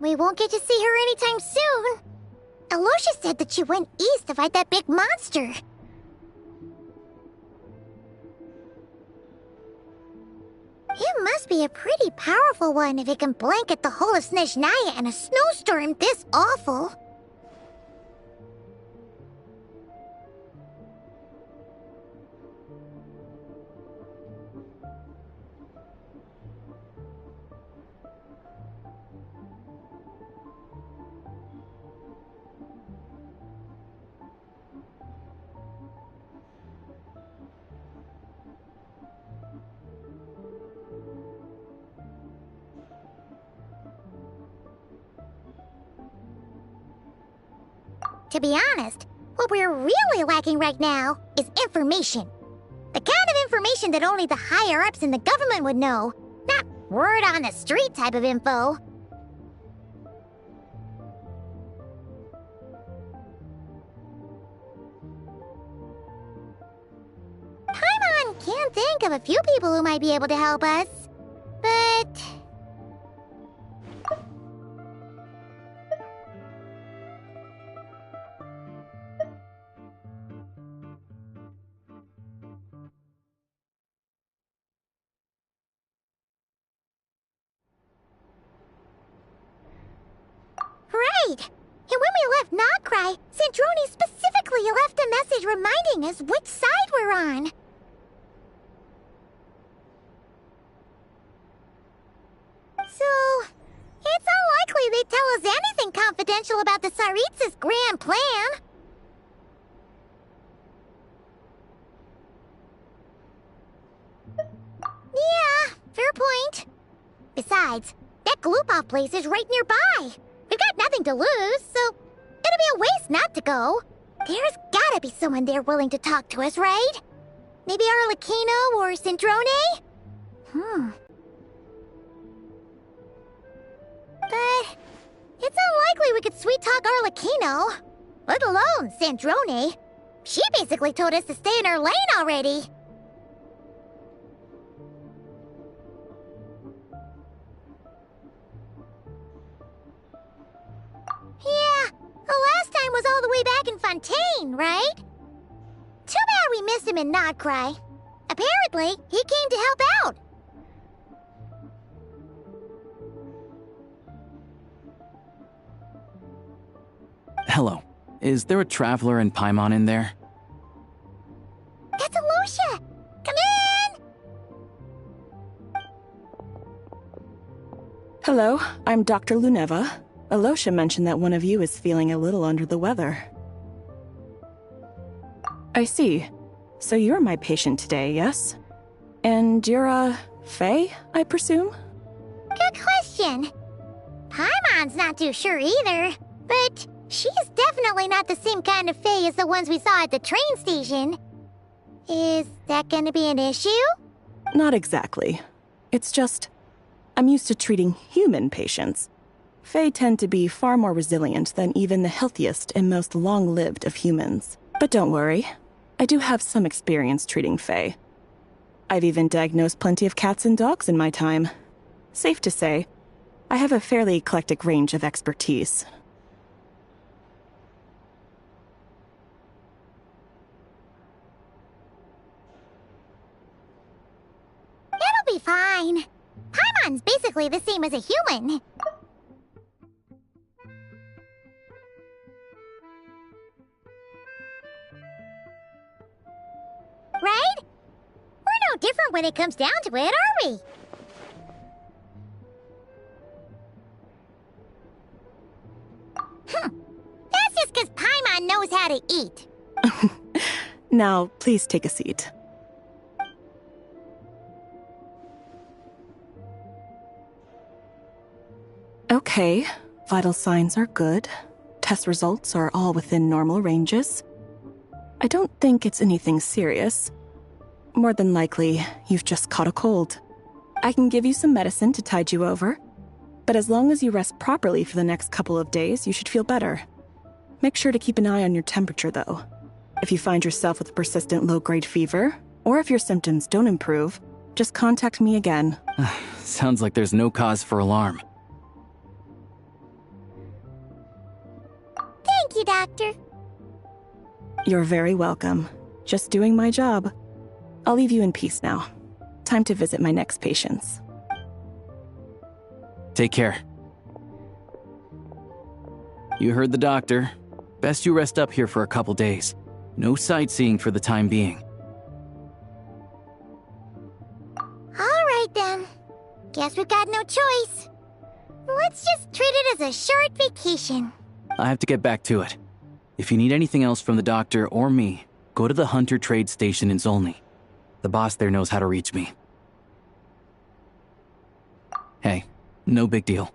We won't get to see her anytime soon. Aloysia said that she went east to fight that big monster. It must be a pretty powerful one if it can blanket the whole of Snezhnaya in a snowstorm this awful. To be honest, what we're really lacking right now is information. The kind of information that only the higher-ups in the government would know, not word-on-the-street type of info. Paimon can think of a few people who might be able to help us, but... Right! And when we left Nogcry, Sandrone specifically left a message reminding us which side we're on. So, it's unlikely they'd tell us anything confidential about the Tsaritsa's grand plan. Yeah, fair point. Besides, that Gloop-off place is right nearby. We've got nothing to lose, so it'll be a waste not to go. There's gotta be someone there willing to talk to us, right? Maybe Arlecchino or Sandrone? But it's unlikely we could sweet-talk Arlecchino, let alone Sandrone. She basically told us to stay in her lane already. Yeah, the last time was all the way back in Fontaine, right? Too bad we missed him in Nogcry. Apparently, he came to help out. Hello. Is there a traveler in Paimon in there? That's Aloysia! Come in! Hello, I'm Dr. Luneva. Aloysia mentioned that one of you is feeling a little under the weather. I see. So you're my patient today, yes? And you're, Faye, I presume? Good question. Paimon's not too sure either, but she's definitely not the same kind of Faye as the ones we saw at the train station. Is that gonna be an issue? Not exactly. It's just, I'm used to treating human patients. Fae tend to be far more resilient than even the healthiest and most long-lived of humans. But don't worry, I do have some experience treating Fae. I've even diagnosed plenty of cats and dogs in my time. Safe to say, I have a fairly eclectic range of expertise. It'll be fine. Paimon's basically the same as a human. Right? We're no different when it comes down to it, are we? That's just because Paimon knows how to eat. Now, please take a seat. Okay, vital signs are good. Test results are all within normal ranges. I don't think it's anything serious. More than likely, you've just caught a cold. I can give you some medicine to tide you over, but as long as you rest properly for the next couple of days, you should feel better. Make sure to keep an eye on your temperature, though. If you find yourself with persistent low-grade fever, or if your symptoms don't improve, just contact me again. Sounds like there's no cause for alarm. Doctor. You're very welcome. Just doing my job. I'll leave you in peace now. Time to visit my next patients. Take care. You heard the doctor. Best you rest up here for a couple days. No sightseeing for the time being. Alright then. Guess we've got no choice. Let's just treat it as a short vacation. I have to get back to it. If you need anything else from the doctor or me, go to the Hunter Trade Station in Zolny. The boss there knows how to reach me. Hey, no big deal.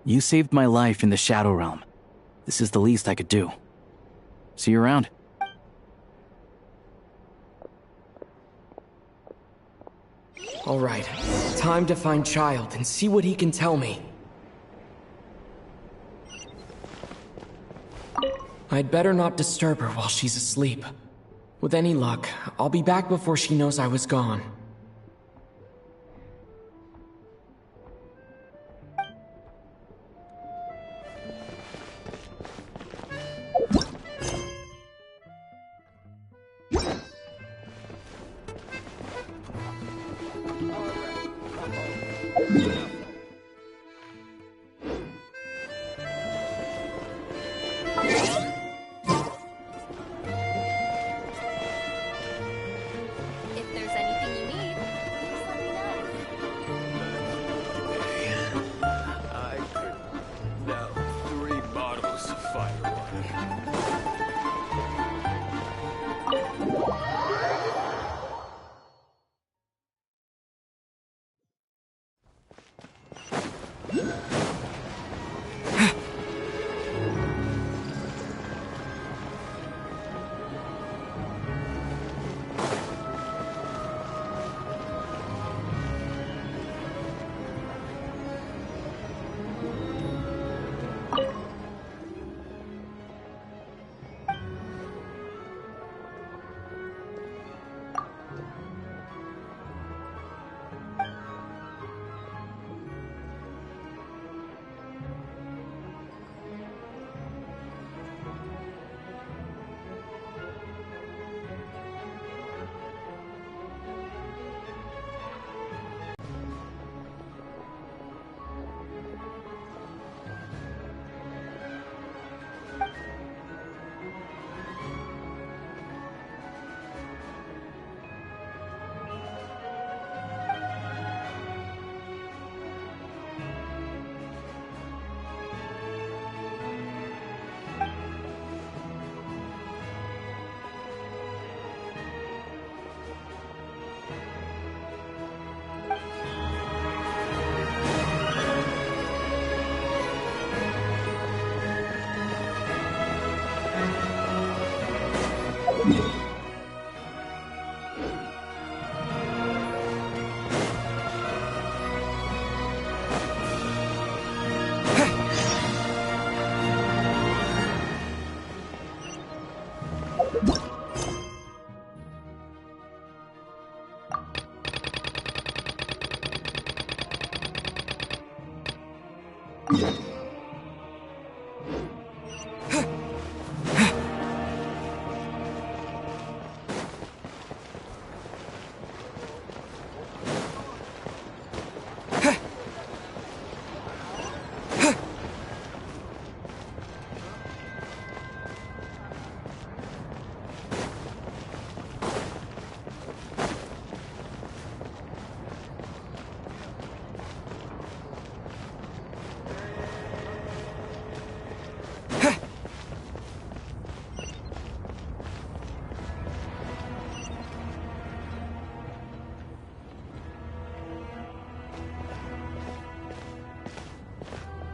You saved my life in the Shadow Realm. This is the least I could do. See you around. All right, time to find Child and see what he can tell me. I'd better not disturb her while she's asleep. With any luck, I'll be back before she knows I was gone. If there's anything you need, just let me know. I could down 3 bottles of fire water.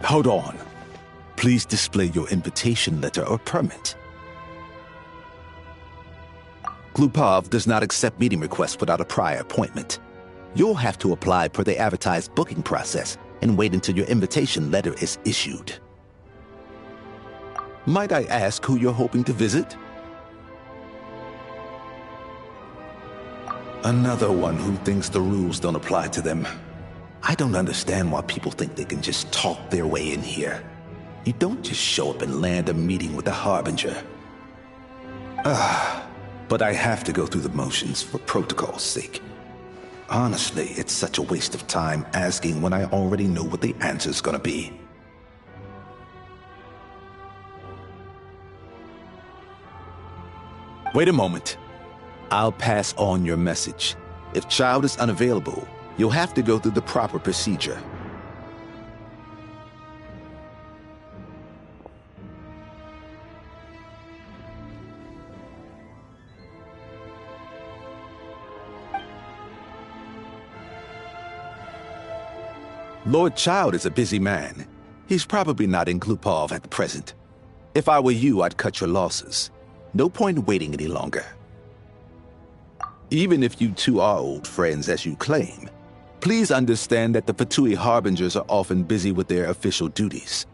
Hold on. Please display your invitation letter or permit. Glupov does not accept meeting requests without a prior appointment. You'll have to apply per the advertised booking process and wait until your invitation letter is issued. Might I ask who you're hoping to visit? Another one who thinks the rules don't apply to them. I don't understand why people think they can just talk their way in here. You don't just show up and land a meeting with the Harbinger. But I have to go through the motions for protocol's sake. Honestly, it's such a waste of time asking when I already know what the answer's gonna be. Wait a moment. I'll pass on your message. If Child is unavailable, you'll have to go through the proper procedure. Lord Child is a busy man. He's probably not in Glupov at the present. If I were you, I'd cut your losses. No point waiting any longer. Even if you two are old friends as you claim, please understand that the Fatui Harbingers are often busy with their official duties.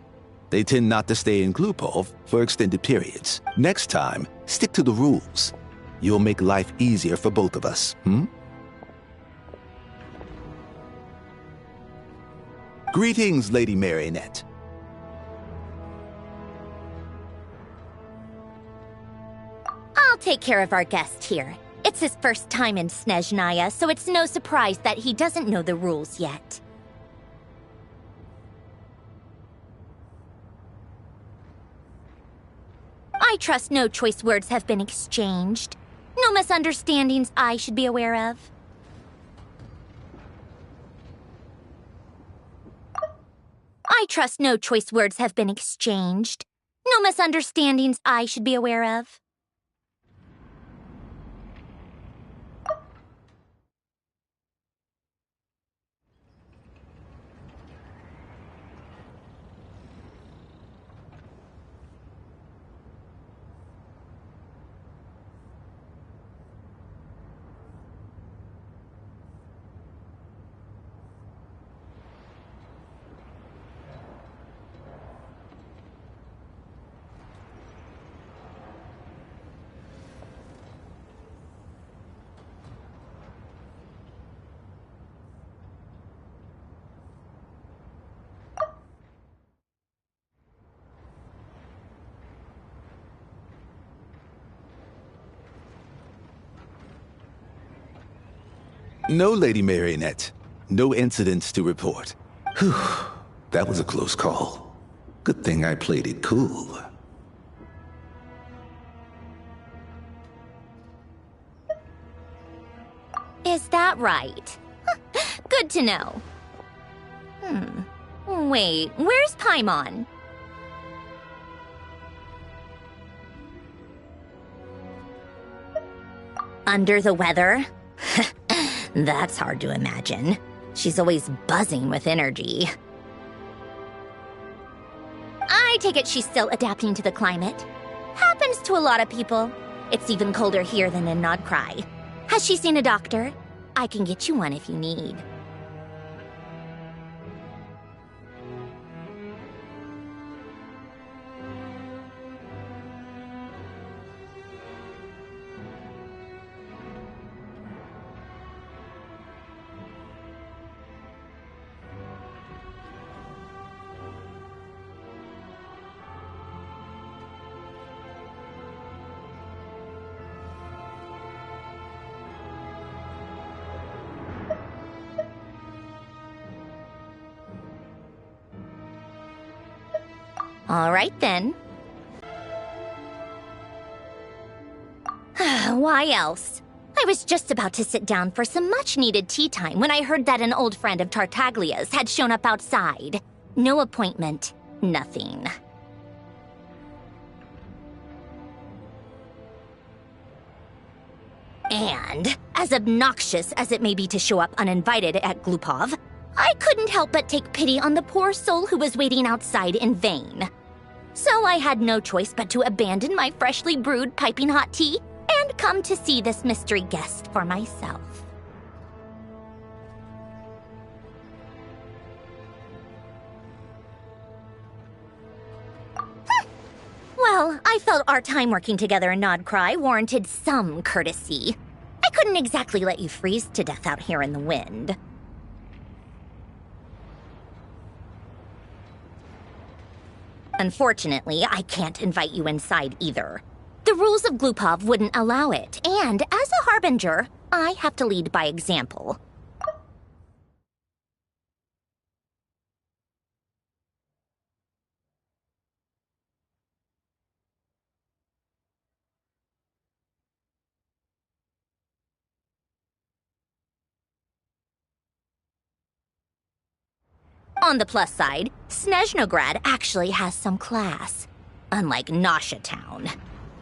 They tend not to stay in Glupov for extended periods. Next time, stick to the rules. You'll make life easier for both of us, Greetings, Lady Marionette. I'll take care of our guest here. It's his first time in Snezhnaya, so it's no surprise that he doesn't know the rules yet. I trust no choice words have been exchanged. No misunderstandings I should be aware of. I trust no choice words have been exchanged. No misunderstandings I should be aware of. No, Lady Marionette. No incidents to report. Whew, that was a close call. Good thing I played it cool. Is that right? Good to know. Wait, where's Paimon? Under the weather? That's hard to imagine. She's always buzzing with energy. I take it she's still adapting to the climate. Happens to a lot of people. It's even colder here than in Nodcry. Has she seen a doctor? I can get you one if you need. All right, then. Why else? I was just about to sit down for some much-needed tea time when I heard that an old friend of Tartaglia's had shown up outside. No appointment, nothing. And, as obnoxious as it may be to show up uninvited at Glupov, I couldn't help but take pity on the poor soul who was waiting outside in vain. So I had no choice but to abandon my freshly brewed piping hot tea and come to see this mystery guest for myself. Well, I felt our time working together in Nodcry warranted some courtesy. I couldn't exactly let you freeze to death out here in the wind. Unfortunately, I can't invite you inside either. The rules of Glupov wouldn't allow it, and as a harbinger, I have to lead by example. On the plus side, Snezhnograd actually has some class, unlike Nasha Town.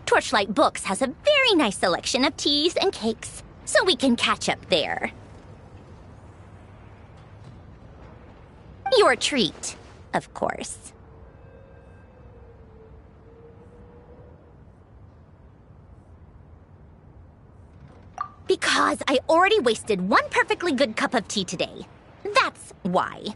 Torchlight Books has a very nice selection of teas and cakes, so we can catch up there. Your treat, of course. Because I already wasted one perfectly good cup of tea today. That's why.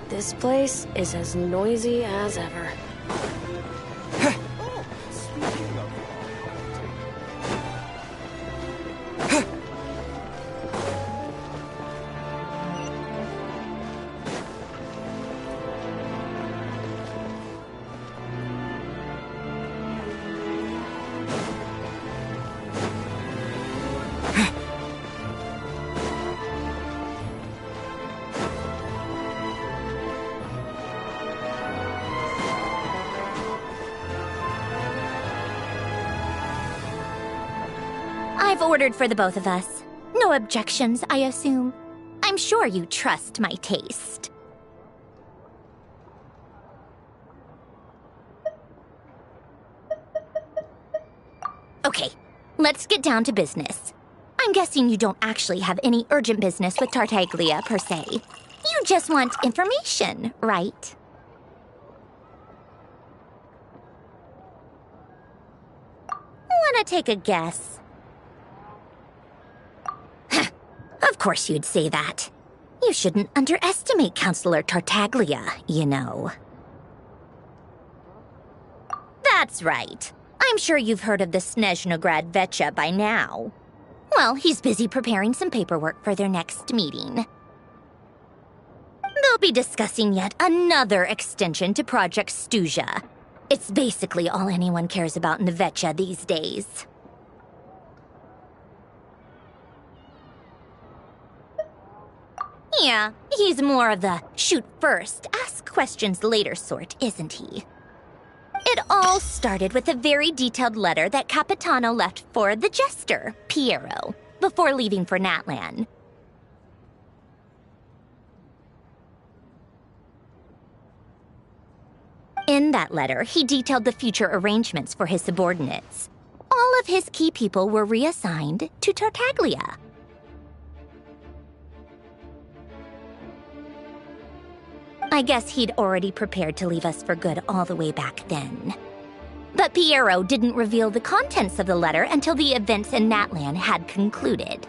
This place is as noisy as ever. Speaking of I've ordered for the both of us. No objections, I assume. I'm sure you trust my taste. Okay, let's get down to business. I'm guessing you don't actually have any urgent business with Tartaglia, per se. You just want information, right? Wanna take a guess? Of course you'd say that. You shouldn't underestimate Counselor Tartaglia, you know. That's right. I'm sure you've heard of the Snezhnograd VII by now. Well, he's busy preparing some paperwork for their next meeting. They'll be discussing yet another extension to Project Stuja. It's basically all anyone cares about in the VII these days. Yeah, he's more of the shoot first, ask questions later sort, isn't he? It all started with a very detailed letter that Capitano left for the jester, Piero, before leaving for Natlan. In that letter, he detailed the future arrangements for his subordinates. All of his key people were reassigned to Tartaglia. I guess he'd already prepared to leave us for good all the way back then. But Piero didn't reveal the contents of the letter until the events in Natlan had concluded.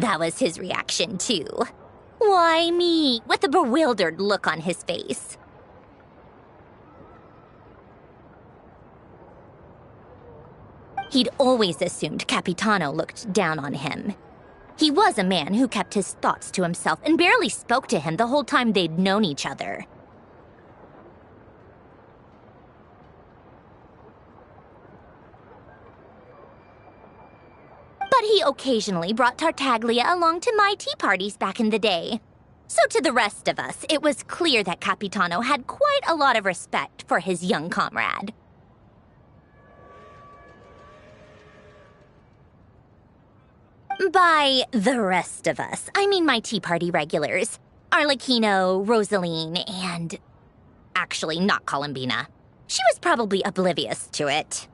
That was his reaction, too. Why me? With a bewildered look on his face. He'd always assumed Capitano looked down on him. He was a man who kept his thoughts to himself and barely spoke to him the whole time they'd known each other. But he occasionally brought Tartaglia along to my tea parties back in the day. So to the rest of us, it was clear that Capitano had quite a lot of respect for his young comrade. By the rest of us, I mean my tea party regulars. Arlecchino, Rosaline, and... actually, not Columbina. She was probably oblivious to it.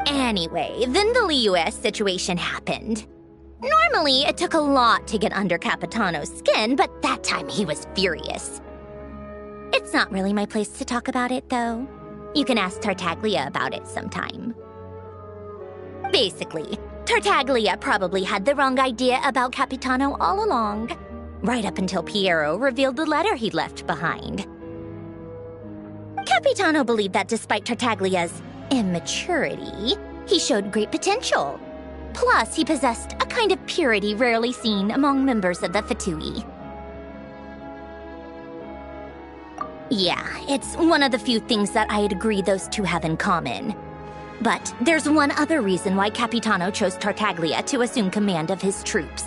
Anyway, then the Liu's situation happened. Normally, it took a lot to get under Capitano's skin, but that time he was furious. It's not really my place to talk about it, though. You can ask Tartaglia about it sometime. Basically, Tartaglia probably had the wrong idea about Capitano all along, right up until Piero revealed the letter he'd left behind. Capitano believed that despite Tartaglia's immaturity, he showed great potential. Plus, he possessed a kind of purity rarely seen among members of the VII. Yeah, it's one of the few things that I'd agree those two have in common. But there's one other reason why Capitano chose Tartaglia to assume command of his troops.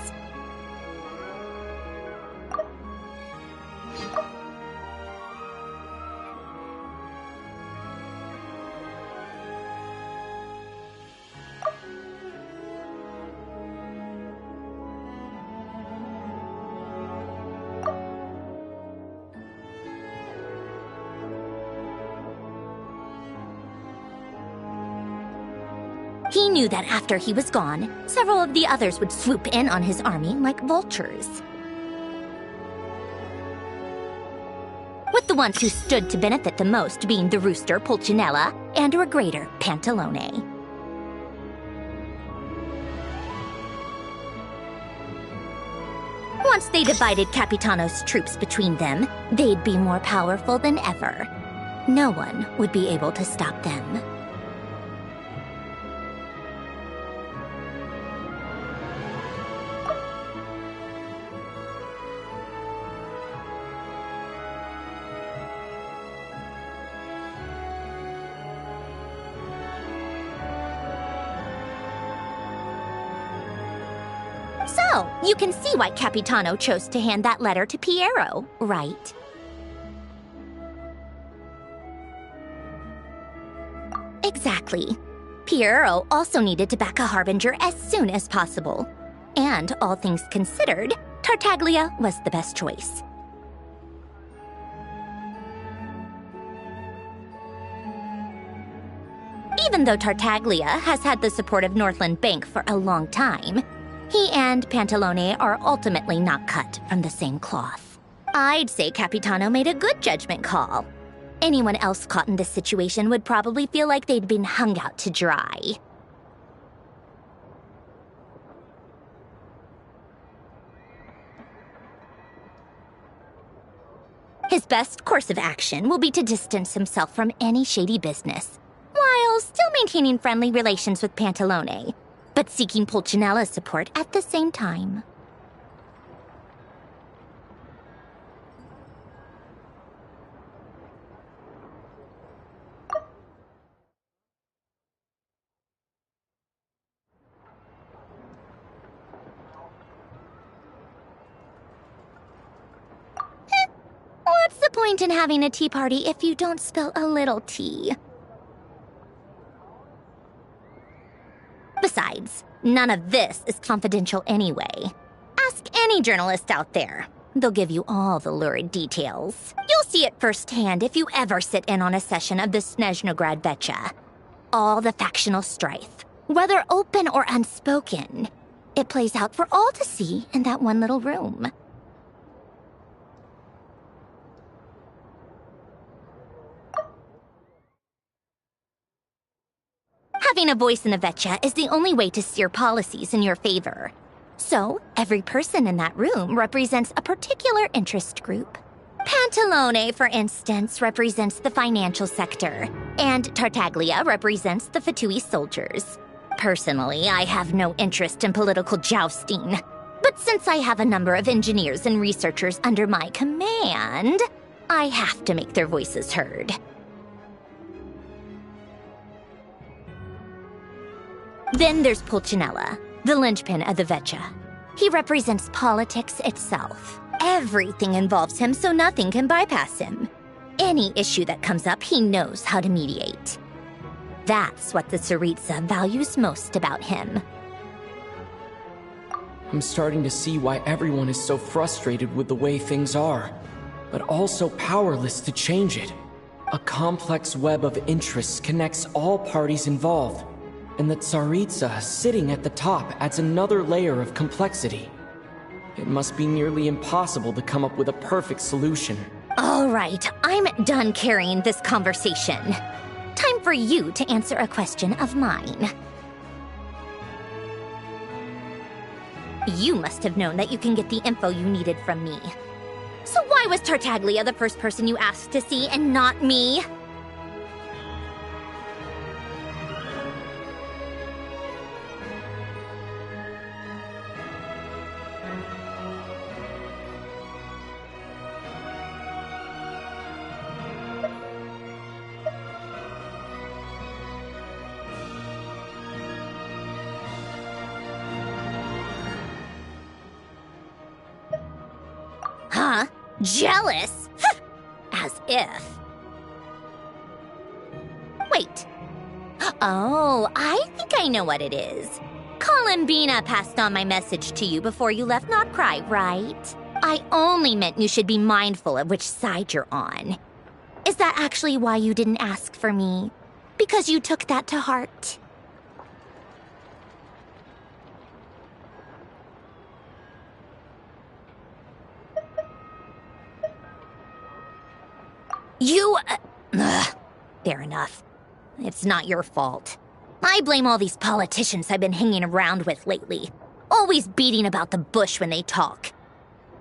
He knew that after he was gone, several of the others would swoop in on his army like vultures. With the ones who stood to benefit the most being the rooster Pulcinella and a regrader Pantalone. Once they divided Capitano's troops between them, they'd be more powerful than ever. No one would be able to stop them. So, you can see why Capitano chose to hand that letter to Piero, right? Exactly. Piero also needed to back a harbinger as soon as possible. And, all things considered, Tartaglia was the best choice. Even though Tartaglia has had the support of Northland Bank for a long time, he and Pantalone are ultimately not cut from the same cloth. I'd say Capitano made a good judgment call. Anyone else caught in this situation would probably feel like they'd been hung out to dry. His best course of action will be to distance himself from any shady business, while still maintaining friendly relations with Pantalone, but seeking Pulcinella's support at the same time. What's the point in having a tea party if you don't spill a little tea? Besides, none of this is confidential anyway. Ask any journalist out there. They'll give you all the lurid details. You'll see it firsthand if you ever sit in on a session of the Snezhnograd Vecha. All the factional strife, whether open or unspoken, it plays out for all to see in that one little room. Having a voice in the VII is the only way to steer policies in your favor. So, every person in that room represents a particular interest group. Pantalone, for instance, represents the financial sector, and Tartaglia represents the Fatui soldiers. Personally, I have no interest in political jousting. But since I have a number of engineers and researchers under my command, I have to make their voices heard. Then there's Pulcinella, the linchpin of the VII. He represents politics itself. Everything involves him, so nothing can bypass him. Any issue that comes up, he knows how to mediate. That's what the Tsaritsa values most about him. I'm starting to see why everyone is so frustrated with the way things are, but also powerless to change it. A complex web of interests connects all parties involved, and the Tsaritsa sitting at the top adds another layer of complexity. It must be nearly impossible to come up with a perfect solution. All right, I'm done carrying this conversation. Time for you to answer a question of mine. You must have known that you can get the info you needed from me. So why was Tartaglia the first person you asked to see and not me? Huh? Jealous? As if. Wait. Oh, I think I know what it is. Columbina passed on my message to you before you left Not Cry, right? I only meant you should be mindful of which side you're on. Is that actually why you didn't ask for me? Because you took that to heart? Fair enough. It's not your fault. I blame all these politicians I've been hanging around with lately. Always beating about the bush when they talk.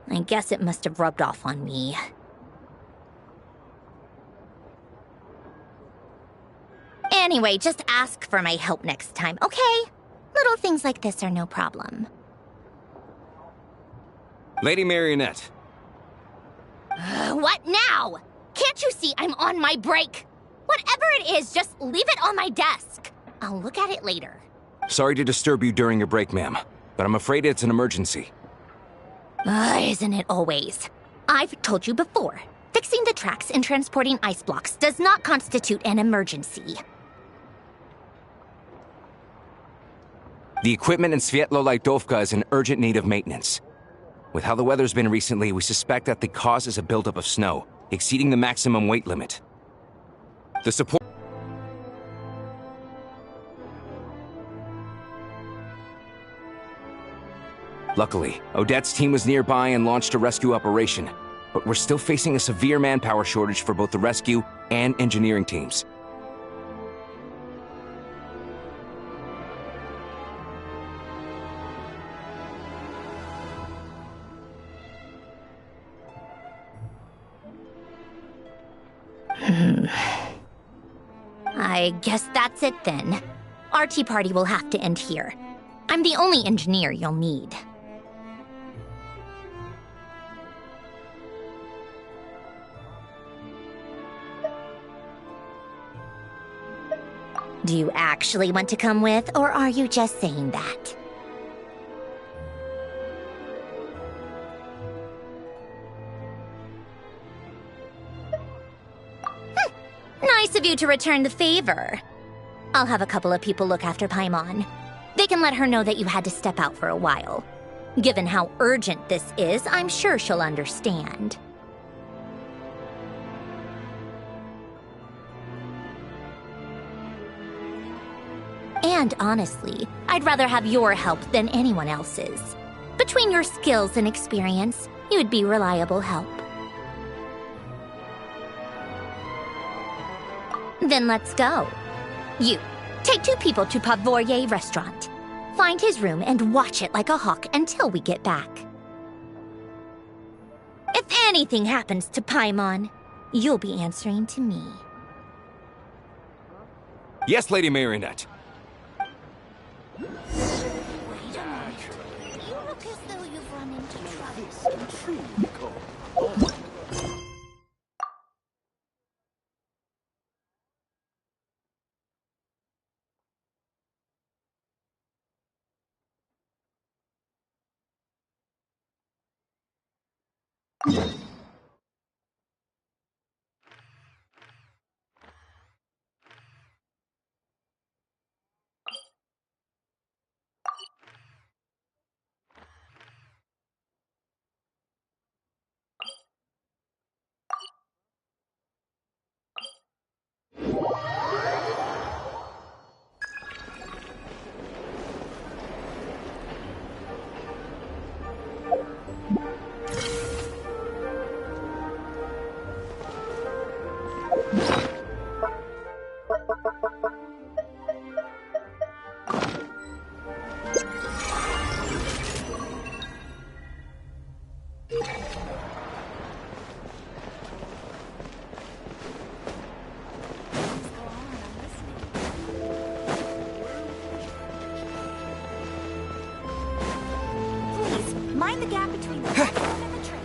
I guess it must have rubbed off on me. Anyway, just ask for my help next time, okay? Little things like this are no problem. Lady Marionette. What now? Can't you see I'm on my break? Whatever it is, just leave it on my desk. I'll look at it later. Sorry to disturb you during your break, ma'am, but I'm afraid it's an emergency. Isn't it always? I've told you before, fixing the tracks and transporting ice blocks does not constitute an emergency. The equipment in Svietlolaitovka is in urgent need of maintenance. With how the weather's been recently, we suspect that the cause is a buildup of snow, exceeding the maximum weight limit. The support... Luckily, Odette's team was nearby and launched a rescue operation, but we're still facing a severe manpower shortage for both the rescue and engineering teams. I guess that's it then. Our tea party will have to end here. I'm the only engineer you'll need. Do you actually want to come with, or are you just saying that? Nice of you to return the favor. I'll have a couple of people look after Paimon. They can let her know that you had to step out for a while. Given how urgent this is, I'm sure she'll understand. And honestly, I'd rather have your help than anyone else's. Between your skills and experience, you'd be reliable help. Then let's go. You, Take 2 people to Pavoyer restaurant. Find his room and watch it like a hawk until we get back. If anything happens to Paimon, you'll be answering to me. Yes, Lady Marionette. You look as though you've run into trouble. Mind the gap between the platform and the train.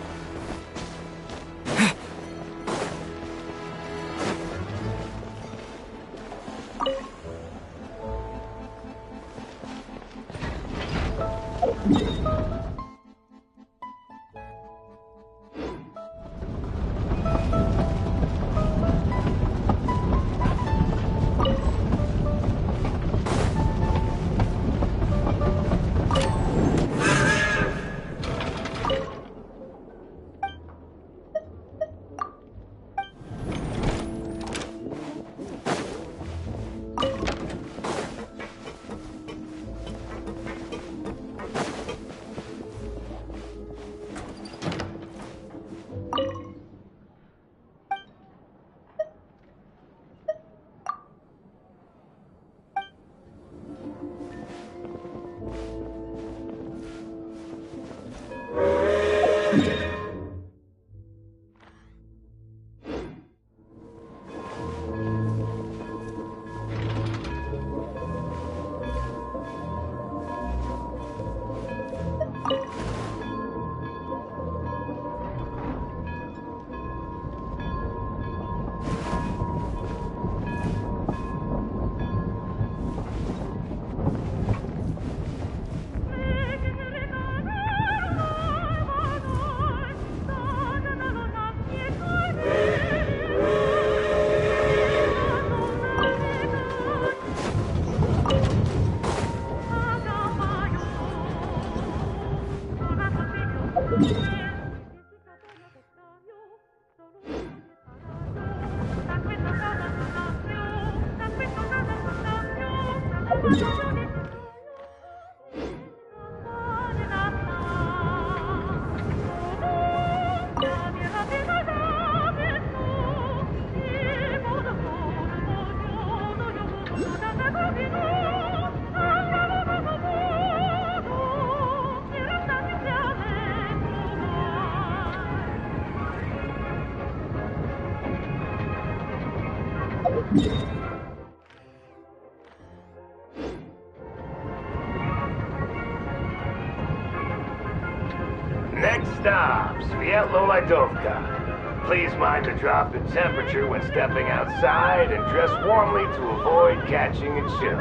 Next stop, Sviatlo-Lidovka. Please mind the drop in temperature when stepping outside and dress warmly to avoid catching a chill.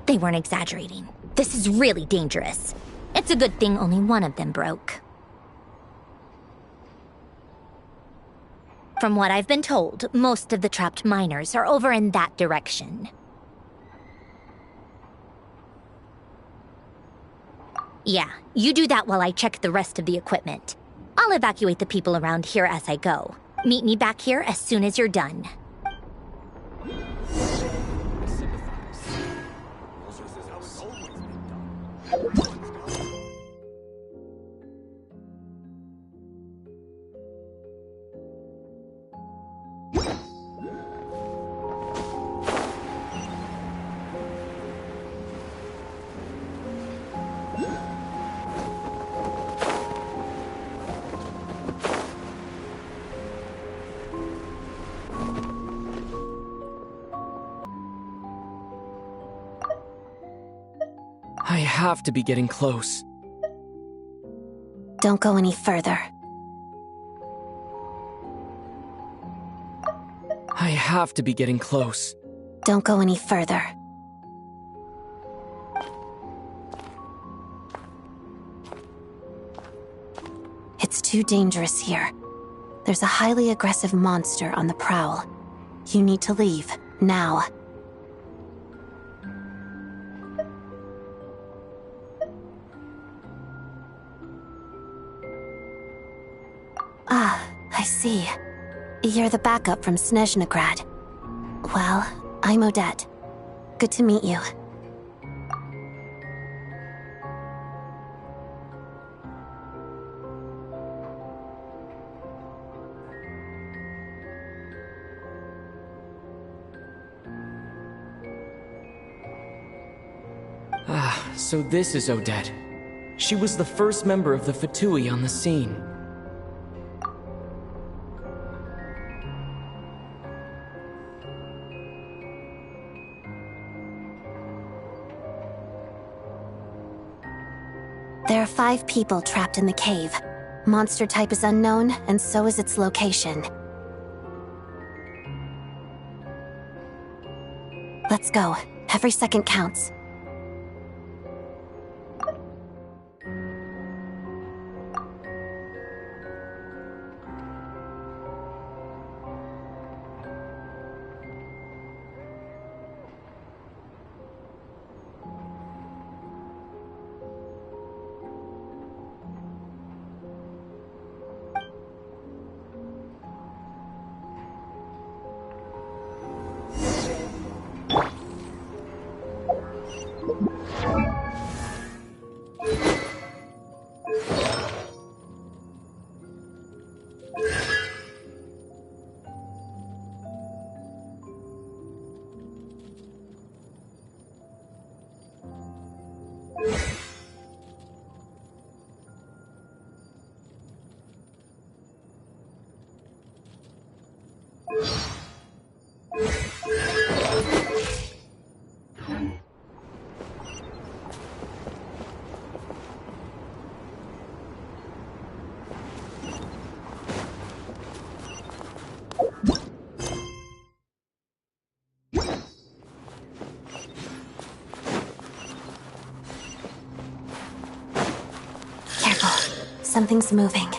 They weren't exaggerating. This is really dangerous. It's a good thing only one of them broke. From what I've been told, most of the trapped miners are over in that direction. Yeah, you do that while I check the rest of the equipment. I'll evacuate the people around here as I go. Meet me back here as soon as you're done. I have to be getting close. Don't go any further. I have to be getting close. Don't go any further. It's too dangerous here. There's a highly aggressive monster on the prowl. You need to leave, now. Ah, I see. You're the backup from Snezhnegrad. Well, I'm Odette. Good to meet you. Ah, so this is Odette. She was the first member of the Fatui on the scene. There are 5 people trapped in the cave. Monster type is unknown, and so is its location. Let's go. Every second counts. Something's moving.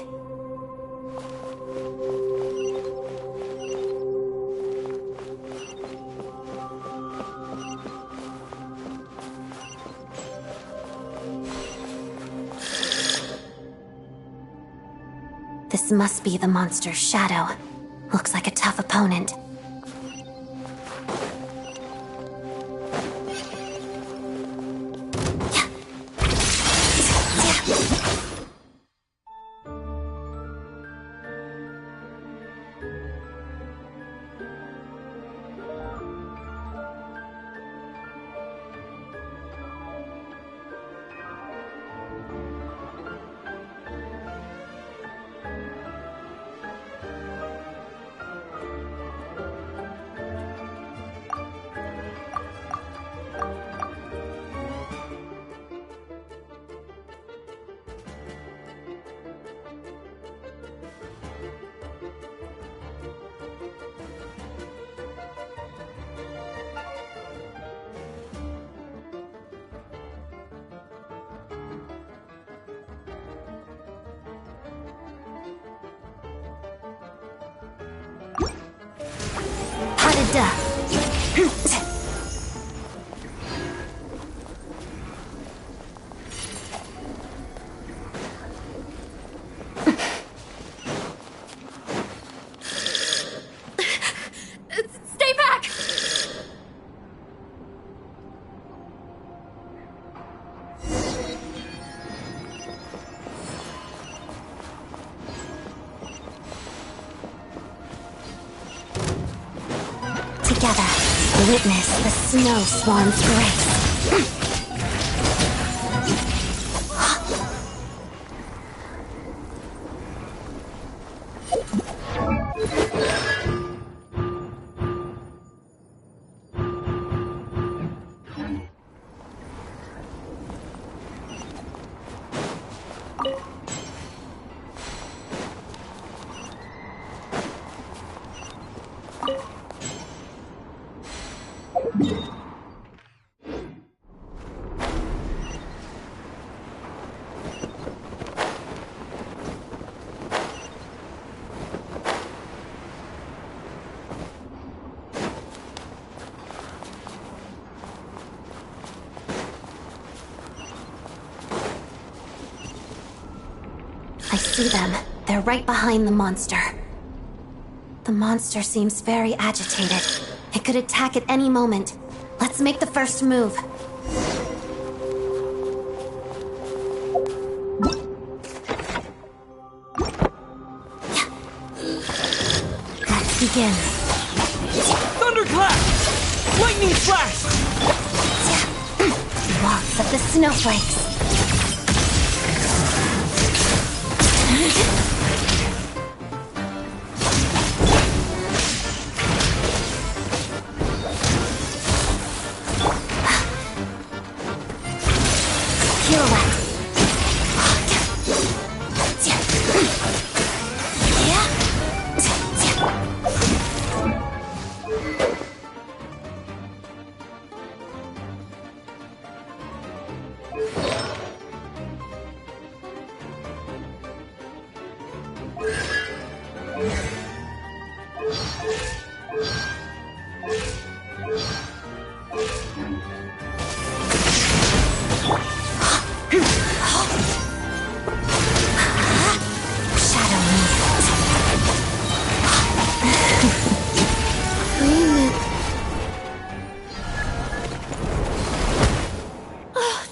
This must be the monster's shadow. Looks like a tough opponent. Stay back! Together, witness the snow swarm's grace. I see them. They're right behind the monster. The monster seems very agitated. It could attack at any moment. Let's make the first move. Let's begin. Thunderclap! Lightning flash! waltz of the snowflakes. Pirouette.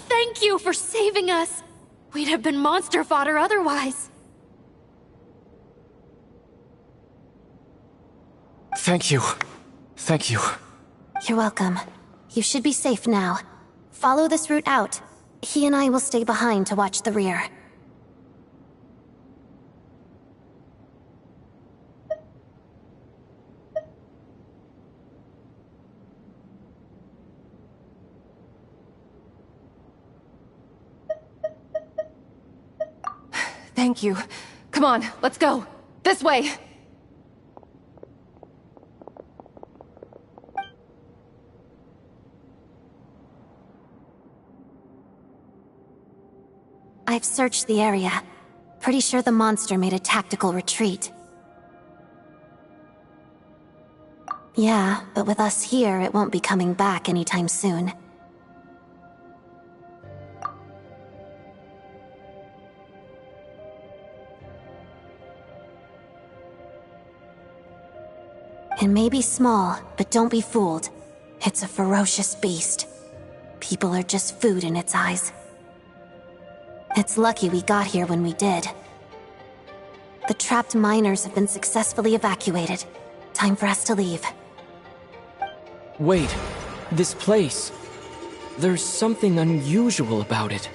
Thank you for saving us. We'd have been monster fodder otherwise. Thank you. Thank you. You're welcome. You should be safe now. Follow this route out. He and I will stay behind to watch the rear. Thank you. Come on, let's go. This way! I've searched the area. Pretty sure the monster made a tactical retreat. Yeah, but with us here, it won't be coming back anytime soon. It may be small, but don't be fooled. It's a ferocious beast. People are just food in its eyes. It's lucky we got here when we did. The trapped miners have been successfully evacuated. Time for us to leave. Wait, this place. There's something unusual about it.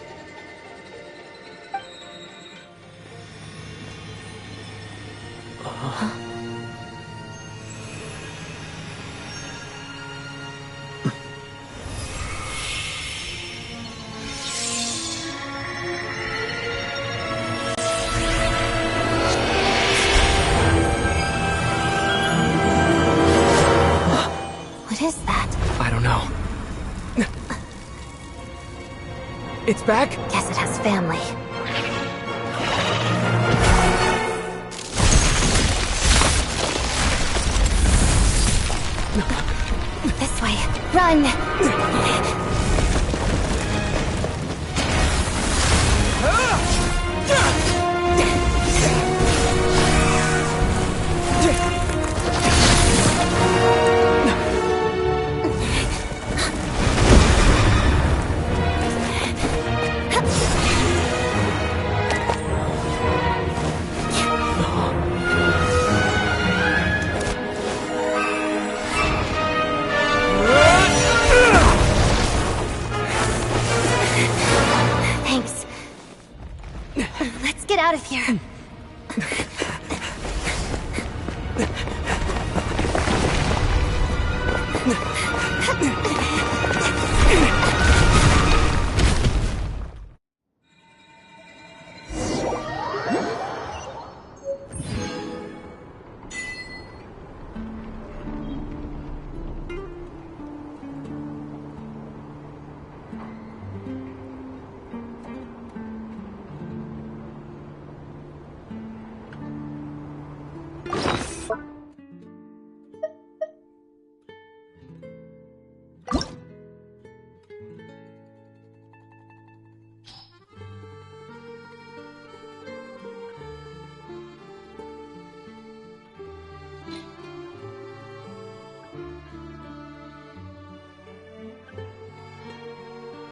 What is that? I don't know. It's back? Guess it has family. This way. Run! Thanks. Let's get out of here.